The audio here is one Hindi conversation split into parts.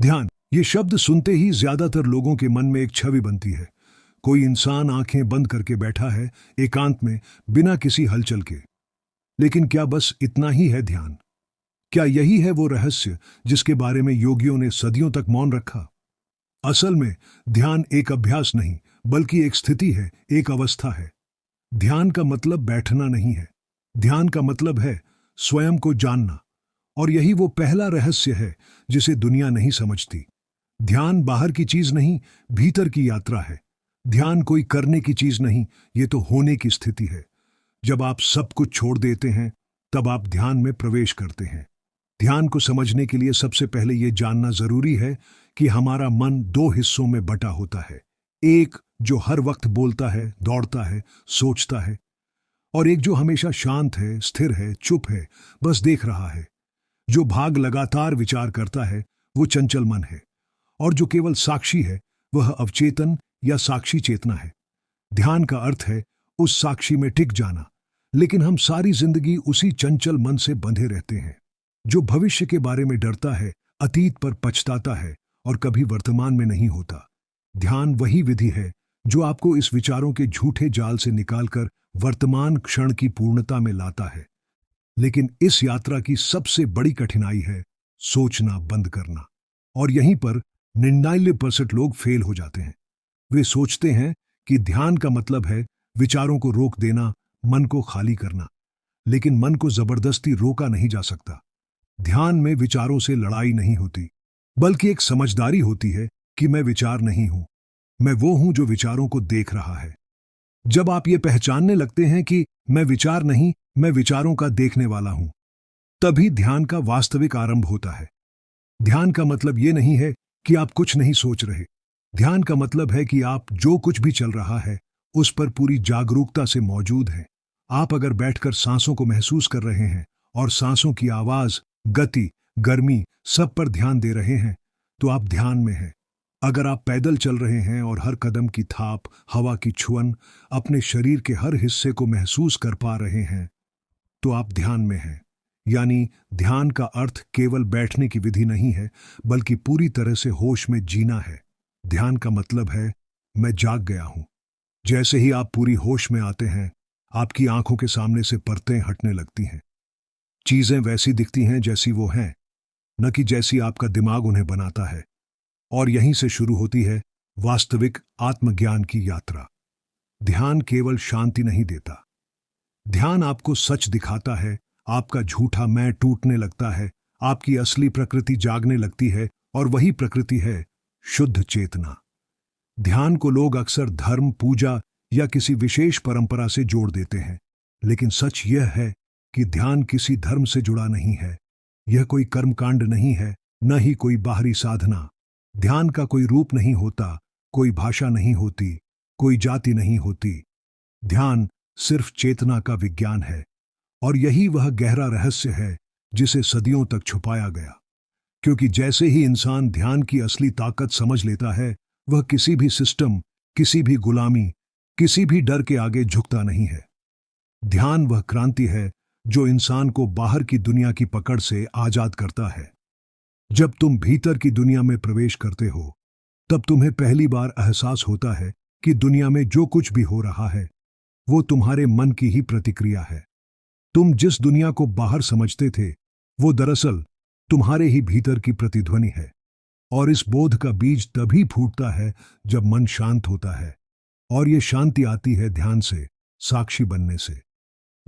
ध्यान, ये शब्द सुनते ही ज्यादातर लोगों के मन में एक छवि बनती है। कोई इंसान आंखें बंद करके बैठा है, एकांत में, बिना किसी हलचल के। लेकिन क्या बस इतना ही है ध्यान? क्या यही है वो रहस्य जिसके बारे में योगियों ने सदियों तक मौन रखा? असल में ध्यान एक अभ्यास नहीं, बल्कि एक स्थिति है, एक अवस्था है। ध्यान का मतलब बैठना नहीं है। ध्यान का मतलब है स्वयं को जानना। और यही वो पहला रहस्य है जिसे दुनिया नहीं समझती। ध्यान बाहर की चीज नहीं, भीतर की यात्रा है। ध्यान कोई करने की चीज नहीं, ये तो होने की स्थिति है। जब आप सब कुछ छोड़ देते हैं, तब आप ध्यान में प्रवेश करते हैं। ध्यान को समझने के लिए सबसे पहले यह जानना जरूरी है कि हमारा मन दो हिस्सों में बटा होता है। एक जो हर वक्त बोलता है, दौड़ता है, सोचता है, और एक जो हमेशा शांत है, स्थिर है, चुप है, बस देख रहा है। जो भाग लगातार विचार करता है, वो चंचल मन है। और जो केवल साक्षी है, वह अवचेतन या साक्षी चेतना है। ध्यान का अर्थ है उस साक्षी में टिक जाना। लेकिन हम सारी जिंदगी उसी चंचल मन से बंधे रहते हैं, जो भविष्य के बारे में डरता है, अतीत पर पछताता है और कभी वर्तमान में नहीं होता। ध्यान वही विधि है जो आपको इस विचारों के झूठे जाल से निकालकर वर्तमान क्षण की पूर्णता में लाता है। लेकिन इस यात्रा की सबसे बड़ी कठिनाई है सोचना बंद करना। और यहीं पर 99% लोग फेल हो जाते हैं। वे सोचते हैं कि ध्यान का मतलब है विचारों को रोक देना, मन को खाली करना। लेकिन मन को जबरदस्ती रोका नहीं जा सकता। ध्यान में विचारों से लड़ाई नहीं होती, बल्कि एक समझदारी होती है कि मैं विचार नहीं हूं, मैं वो हूं जो विचारों को देख रहा है। जब आप ये पहचानने लगते हैं कि मैं विचार नहीं, मैं विचारों का देखने वाला हूं, तभी ध्यान का वास्तविक आरंभ होता है। ध्यान का मतलब ये नहीं है कि आप कुछ नहीं सोच रहे। ध्यान का मतलब है कि आप जो कुछ भी चल रहा है, उस पर पूरी जागरूकता से मौजूद हैं। आप अगर बैठकर सांसों को महसूस कर रहे हैं और सांसों की आवाज, गति, गर्मी, सब पर ध्यान दे रहे हैं, तो आप ध्यान में हैं। अगर आप पैदल चल रहे हैं और हर कदम की थाप, हवा की छुअन, अपने शरीर के हर हिस्से को महसूस कर पा रहे हैं, तो आप ध्यान में हैं। यानी ध्यान का अर्थ केवल बैठने की विधि नहीं है, बल्कि पूरी तरह से होश में जीना है। ध्यान का मतलब है मैं जाग गया हूं। जैसे ही आप पूरी होश में आते हैं, आपकी आंखों के सामने से परतें हटने लगती हैं। चीजें वैसी दिखती हैं जैसी वो हैं, न कि जैसी आपका दिमाग उन्हें बनाता है। और यहीं से शुरू होती है वास्तविक आत्मज्ञान की यात्रा। ध्यान केवल शांति नहीं देता। ध्यान आपको सच दिखाता है। आपका झूठा मैं टूटने लगता है, आपकी असली प्रकृति जागने लगती है, और वही प्रकृति है शुद्ध चेतना। ध्यान को लोग अक्सर धर्म, पूजा या किसी विशेष परंपरा से जोड़ देते हैं। लेकिन सच यह है कि ध्यान किसी धर्म से जुड़ा नहीं है। यह कोई कर्मकांड नहीं है, न ही कोई बाहरी साधना। ध्यान का कोई रूप नहीं होता, कोई भाषा नहीं होती, कोई जाति नहीं होती। ध्यान सिर्फ चेतना का विज्ञान है। और यही वह गहरा रहस्य है जिसे सदियों तक छुपाया गया। क्योंकि जैसे ही इंसान ध्यान की असली ताकत समझ लेता है, वह किसी भी सिस्टम, किसी भी गुलामी, किसी भी डर के आगे झुकता नहीं है। ध्यान वह क्रांति है जो इंसान को बाहर की दुनिया की पकड़ से आजाद करता है। जब तुम भीतर की दुनिया में प्रवेश करते हो, तब तुम्हें पहली बार एहसास होता है कि दुनिया में जो कुछ भी हो रहा है, वो तुम्हारे मन की ही प्रतिक्रिया है। तुम जिस दुनिया को बाहर समझते थे, वो दरअसल तुम्हारे ही भीतर की प्रतिध्वनि है। और इस बोध का बीज तभी फूटता है जब मन शांत होता है। और ये शांति आती है ध्यान से, साक्षी बनने से।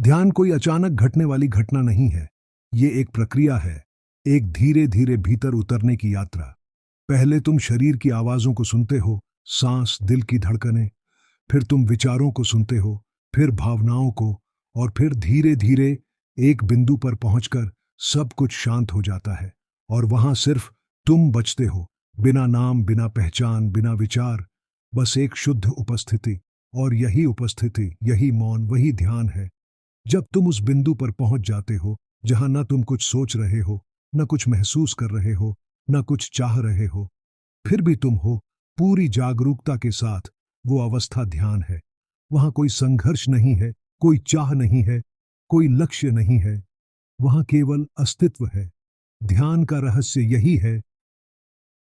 ध्यान कोई अचानक घटने वाली घटना नहीं है। ये एक प्रक्रिया है, एक धीरे धीरे भीतर उतरने की यात्रा। पहले तुम शरीर की आवाजों को सुनते हो, सांस, दिल की धड़कनें। फिर तुम विचारों को सुनते हो, फिर भावनाओं को, और फिर धीरे धीरे एक बिंदु पर पहुंचकर सब कुछ शांत हो जाता है। और वहां सिर्फ तुम बचते हो, बिना नाम, बिना पहचान, बिना विचार, बस एक शुद्ध उपस्थिति। और यही उपस्थिति, यही मौन, वही ध्यान है। जब तुम उस बिंदु पर पहुंच जाते हो जहां न तुम कुछ सोच रहे हो, न कुछ महसूस कर रहे हो, न कुछ चाह रहे हो, फिर भी तुम हो पूरी जागरूकता के साथ, वो अवस्था ध्यान है। वहां कोई संघर्ष नहीं है, कोई चाह नहीं है, कोई लक्ष्य नहीं है, वहां केवल अस्तित्व है। ध्यान का रहस्य यही है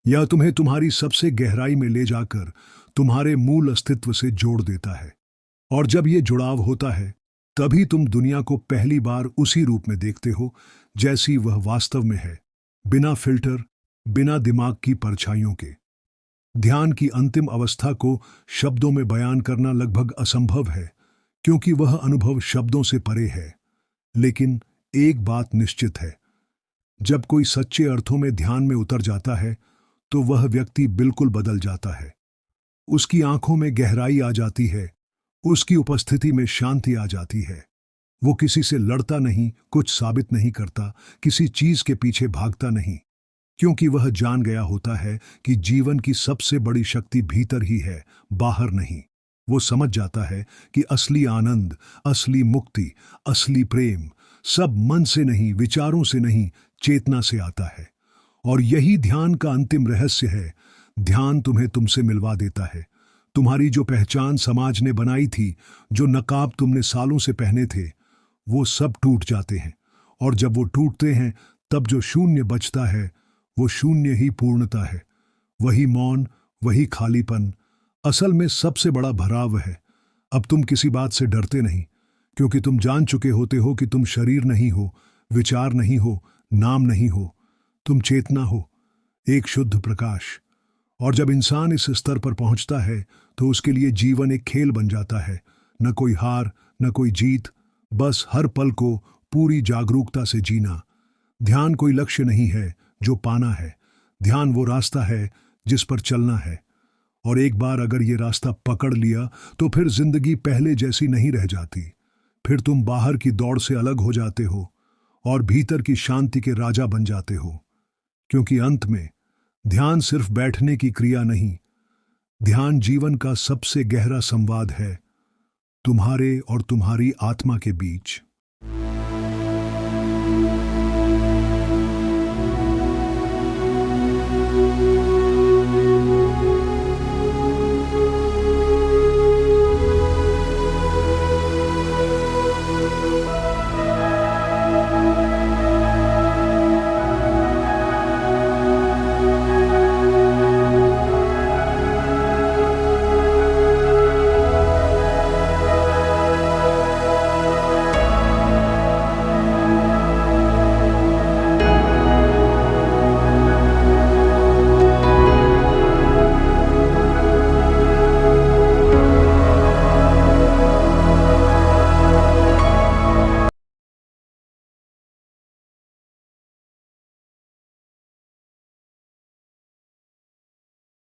यह तुम्हें तुम्हारी सबसे गहराई में ले जाकर तुम्हारे मूल अस्तित्व से जोड़ देता है। और जब ये जुड़ाव होता है, तभी तुम दुनिया को पहली बार उसी रूप में देखते हो जैसी वह वास्तव में है, बिना फिल्टर, बिना दिमाग की परछाइयों के। ध्यान की अंतिम अवस्था को शब्दों में बयान करना लगभग असंभव है, क्योंकि वह अनुभव शब्दों से परे है। लेकिन एक बात निश्चित है, जब कोई सच्चे अर्थों में ध्यान में उतर जाता है, तो वह व्यक्ति बिल्कुल बदल जाता है। उसकी आंखों में गहराई आ जाती है, उसकी उपस्थिति में शांति आ जाती है। वो किसी से लड़ता नहीं, कुछ साबित नहीं करता, किसी चीज के पीछे भागता नहीं, क्योंकि वह जान गया होता है कि जीवन की सबसे बड़ी शक्ति भीतर ही है, बाहर नहीं। वो समझ जाता है कि असली आनंद, असली मुक्ति, असली प्रेम सब मन से नहीं, विचारों से नहीं, चेतना से आता है। और यही ध्यान का अंतिम रहस्य है। ध्यान तुम्हें तुमसे मिलवा देता है। तुम्हारी जो पहचान समाज ने बनाई थी, जो नकाब तुमने सालों से पहने थे, वो सब टूट जाते हैं। और जब वो टूटते हैं, तब जो शून्य बचता है, वो शून्य ही पूर्णता है। वही मौन, वही खालीपन, असल में सबसे बड़ा भराव है। अब तुम किसी बात से डरते नहीं, क्योंकि तुम जान चुके होते हो कि तुम शरीर नहीं हो, विचार नहीं हो, नाम नहीं हो। तुम चेतना हो, एक शुद्ध प्रकाश। और जब इंसान इस स्तर पर पहुंचता है, तो उसके लिए जीवन एक खेल बन जाता है। न कोई हार, न कोई जीत, बस हर पल को पूरी जागरूकता से जीना। ध्यान कोई लक्ष्य नहीं है जो पाना है। ध्यान वो रास्ता है जिस पर चलना है। और एक बार अगर ये रास्ता पकड़ लिया, तो फिर जिंदगी पहले जैसी नहीं रह जाती। फिर तुम बाहर की दौड़ से अलग हो जाते हो और भीतर की शांति के राजा बन जाते हो। क्योंकि अंत में ध्यान सिर्फ बैठने की क्रिया नहीं, ध्यान जीवन का सबसे गहरा संवाद है, तुम्हारे और तुम्हारी आत्मा के बीच।